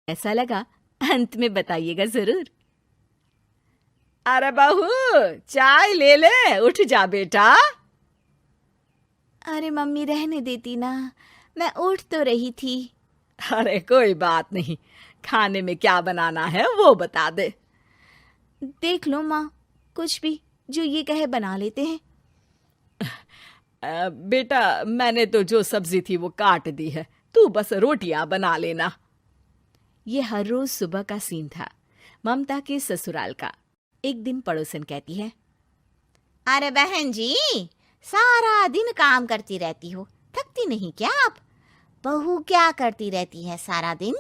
ऐसा लगा अंत में बताइएगा जरूर। अरे बहू, चाय ले ले, उठ जा बेटा। अरे मम्मी रहने देती ना, मैं उठ तो रही थी। अरे कोई बात नहीं, खाने में क्या बनाना है वो बता दे। देख लो माँ, कुछ भी जो ये कहे बना लेते हैं। बेटा, मैंने तो जो सब्जी थी वो काट दी है, तू बस रोटियां बना लेना। ये हर रोज सुबह का सीन था ममता के ससुराल का। एक दिन पड़ोसन कहती है, अरे बहन जी, सारा दिन काम करती रहती हो, थकती नहीं क्या आप? बहू क्या करती रहती है सारा दिन?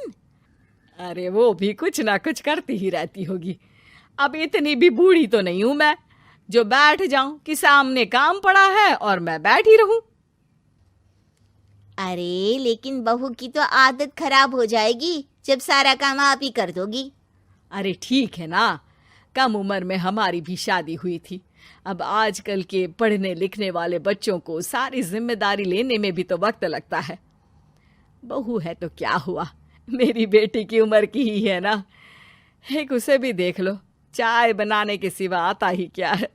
अरे वो भी कुछ ना कुछ करती ही रहती होगी। अब इतनी भी बूढ़ी तो नहीं हूं मैं जो बैठ जाऊं कि सामने काम पड़ा है और मैं बैठी रहूं। अरे लेकिन बहू की तो आदत खराब हो जाएगी जब सारा काम आप ही कर दोगी। अरे ठीक है ना, कम उम्र में हमारी भी शादी हुई थी। अब आजकल के पढ़ने लिखने वाले बच्चों को सारी जिम्मेदारी लेने में भी तो वक्त लगता है। बहू है तो क्या हुआ, मेरी बेटी की उम्र की ही है ना। एक उसे भी देख लो, चाय बनाने के सिवा आता ही क्या है।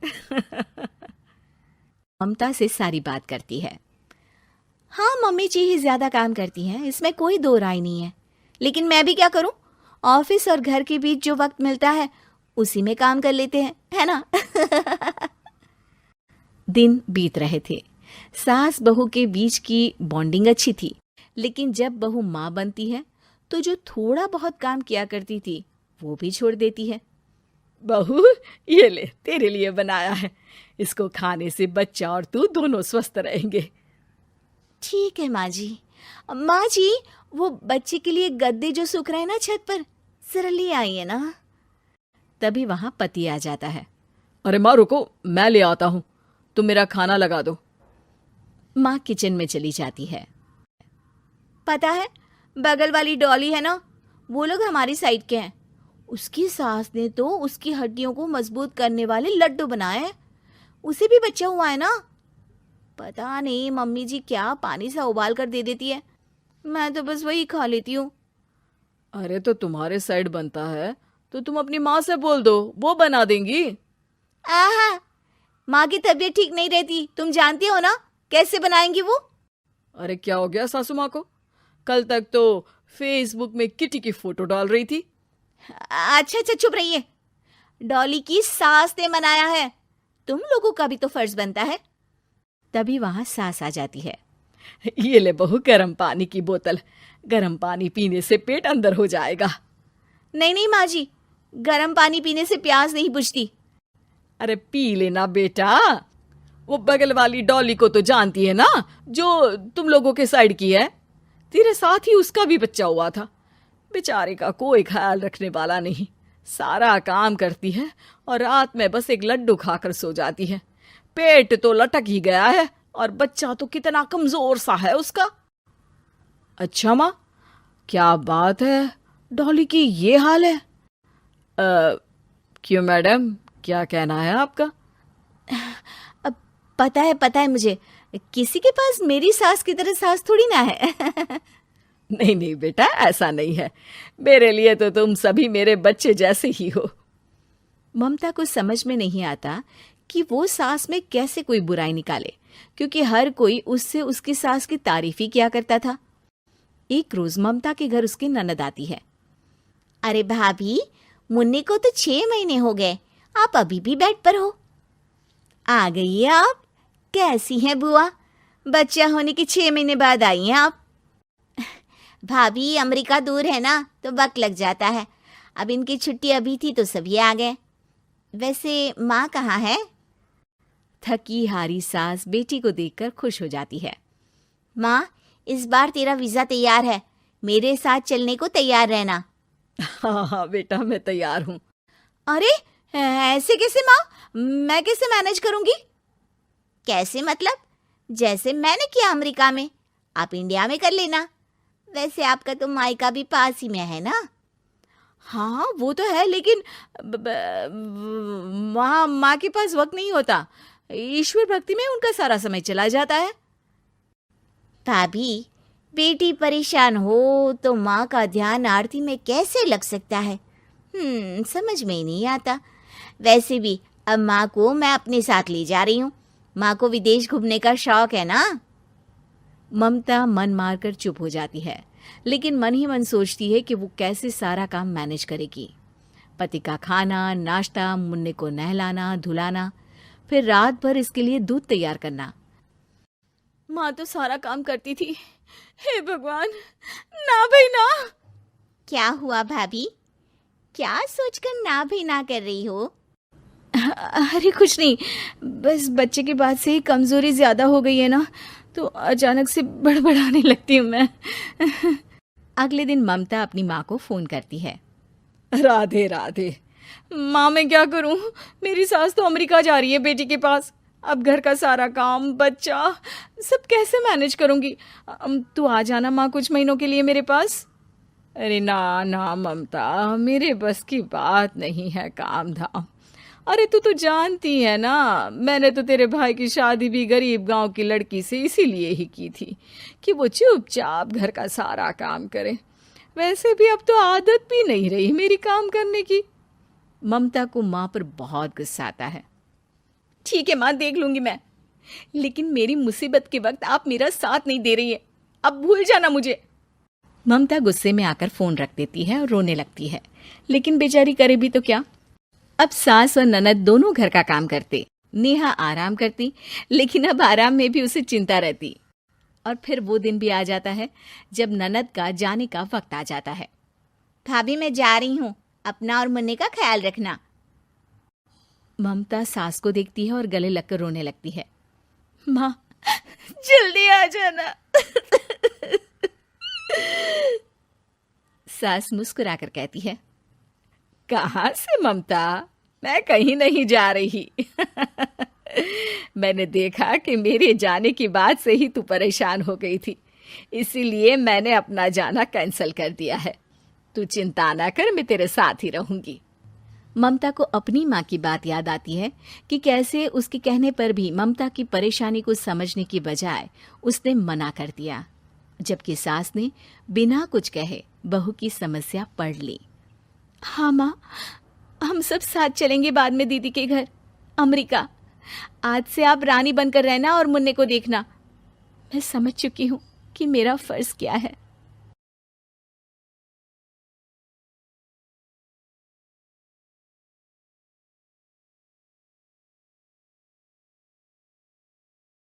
ममता से सारी बात करती है। हाँ, मम्मी जी ही ज्यादा काम करती हैं, इसमें कोई दो राय नहीं है। लेकिन मैं भी क्या करूं, ऑफिस और घर के बीच जो वक्त मिलता है उसी में काम कर लेते हैं, है ना। दिन बीत रहे थे। सास बहू के बीच की बॉन्डिंग अच्छी थी, लेकिन जब बहू माँ बनती है तो जो थोड़ा बहुत काम किया करती थी वो भी छोड़ देती है। बहू, ये ले, तेरे लिए बनाया है। इसको खाने से बच्चा और तू दोनों स्वस्थ रहेंगे। ठीक है माँ जी। माँ जी, वो बच्चे के लिए गद्दे जो सूख रहे हैं ना छत पर, जरा ले आइए ना। तभी वहां पति आ जाता है। अरे माँ रुको, मैं ले आता हूँ, तुम मेरा खाना लगा दो। माँ किचन में चली जाती है। पता है, बगल वाली डॉली है ना, वो लोग हमारी साइड के हैं। उसकी सास ने तो उसकी हड्डियों को मजबूत करने वाले लड्डू बनाए हैं। उसे भी बच्चा हुआ है ना। पता नहीं मम्मी जी क्या पानी सा उबाल कर दे देती है, मैं तो बस वही खा लेती हूँ। अरे तो तुम्हारे साइड बनता है तो तुम अपनी माँ से बोल दो, वो बना देंगी। आहा, माँ की तबीयत ठीक नहीं रहती, तुम जानती हो ना, कैसे बनाएंगी वो। अरे क्या हो गया सासू माँ को? कल तक तो फेसबुक में किटी की फोटो डाल रही थी। अच्छा अच्छा, चुप रहिए। डॉली की सास ने मनाया है, तुम लोगों का भी तो फर्ज बनता है। तभी वहां सास आ जाती है। ये ले बहू, गर्म पानी की बोतल, गर्म पानी पीने से पेट अंदर हो जाएगा। नहीं नहीं माँ जी, गर्म पानी पीने से प्यास नहीं बुझती। अरे पी लेना बेटा। वो बगल वाली डॉली को तो जानती है ना, जो तुम लोगों के साइड की है। तेरे साथ ही उसका भी बच्चा हुआ था। बेचारे का कोई ख्याल रखने वाला नहीं, सारा काम करती है और रात में बस एक लड्डू खाकर सो जाती है। पेट तो लटक ही गया है और बच्चा तो कितना कमजोर सा है उसका। अच्छा माँ, क्या बात है, डॉली की ये हाल है? क्यों मैडम, क्या कहना है आपका? अब पता है मुझे, किसी के पास मेरी सास की तरह सास थोड़ी ना है। नहीं नहीं बेटा, ऐसा नहीं है। मेरे लिए तो तुम सभी मेरे बच्चे जैसे ही हो। ममता को समझ में नहीं आता कि वो सास में कैसे कोई बुराई निकाले, क्योंकि हर कोई उससे उसकी सास की तारीफ ही किया करता था। एक रोज ममता के घर उसकी ननद आती है। अरे भाभी, मुन्नी को तो 6 महीने हो गए, आप अभी भी बेड पर हो। आ गई है आप? कैसी हैं बुआ? बच्चा होने के 6 महीने बाद आई हैं आप? भाभी, अमेरिका दूर है ना तो वक्त लग जाता है। अब इनकी छुट्टी अभी थी तो सभी आ गए। वैसे माँ कहाँ है? थकी हारी सास बेटी को देखकर खुश हो जाती है। माँ, इस बार तेरा वीजा तैयार है, मेरे साथ चलने को तैयार रहना। हाँ हाँ बेटा, मैं तैयार हूँ। अरे ऐसे कैसे माँ, मैं कैसे मैनेज करूंगी? कैसे मतलब? जैसे मैंने किया अमेरिका में, आप इंडिया में कर लेना। वैसे आपका तो मायका भी पास ही में है ना। हाँ वो तो है, लेकिन वहाँ माँ के पास वक्त नहीं होता। ईश्वर भक्ति में उनका सारा समय चला जाता है। भाभी, बेटी परेशान हो तो माँ का ध्यान आरती में कैसे लग सकता है? समझ में ही नहीं आता। वैसे भी अब माँ को मैं अपने साथ ले जा रही हूँ। माँ को विदेश घूमने का शौक है ना। ममता मन मारकर चुप हो जाती है, लेकिन मन ही मन सोचती है कि वो कैसे सारा काम मैनेज करेगी। पति का खाना, नाश्ता, मुन्ने को नहलाना, धुलाना, फिर रात भर इसके लिए दूध तैयार करना। माँ तो सारा काम करती थी। हे भगवान, ना भाई ना। क्या हुआ भाभी? क्या सोचकर ना भी ना कर रही हो? अरे कुछ नहीं, बस बच्चे के बाद से ही कमजोरी ज्यादा हो गई है ना, तो अचानक से बड़बड़ाने लगती हूँ मैं। अगले दिन ममता अपनी माँ को फोन करती है। राधे राधे। माँ मैं क्या करूं, मेरी सास तो अमेरिका जा रही है बेटी के पास। अब घर का सारा काम, बच्चा, सब कैसे मैनेज करूंगी। तू आ जाना माँ कुछ महीनों के लिए मेरे पास। अरे ना ना ममता, मेरे बस की बात नहीं है काम धाम। अरे तू तो जानती है ना, मैंने तो तेरे भाई की शादी भी गरीब गांव की लड़की से इसीलिए ही की थी कि वो चुपचाप घर का सारा काम करे। वैसे भी अब तो आदत भी नहीं रही मेरी काम करने की। ममता को माँ पर बहुत गुस्सा आता है। ठीक है माँ, देख लूंगी मैं, लेकिन मेरी मुसीबत के वक्त आप मेरा साथ नहीं दे रही है, अब भूल जाना मुझे। ममता गुस्से में आकर फोन रख देती है और रोने लगती है, लेकिन बेचारी करे भी तो क्या। अब सास और ननद दोनों घर का काम करते, नेहा आराम करती, लेकिन अब आराम में भी उसे चिंता रहती। और फिर वो दिन भी आ जाता है जब ननद का जाने का वक्त आ जाता है। भाभी मैं जा रही हूँ, अपना और मुन्ने का ख्याल रखना। ममता सास को देखती है और गले लगकर रोने लगती है। माँ जल्दी आ जाना। सास मुस्कुराकर कहती है, कहाँ से ममता, मैं कहीं नहीं जा रही। मैंने देखा कि मेरे जाने की बात से ही तू परेशान हो गई थी, इसीलिए मैंने अपना जाना कैंसिल कर दिया है। तू चिंता ना कर, मैं तेरे साथ ही रहूंगी। ममता को अपनी माँ की बात याद आती है कि कैसे उसके कहने पर भी ममता की परेशानी को समझने की बजाय उसने मना कर दिया, जबकि सास ने बिना कुछ कहे बहू की समस्या पढ़ ली। हाँ माँ, हम सब साथ चलेंगे बाद में दीदी के घर अमेरिका। आज से आप रानी बनकर रहना और मुन्ने को देखना। मैं समझ चुकी हूँ कि मेरा फर्ज क्या है।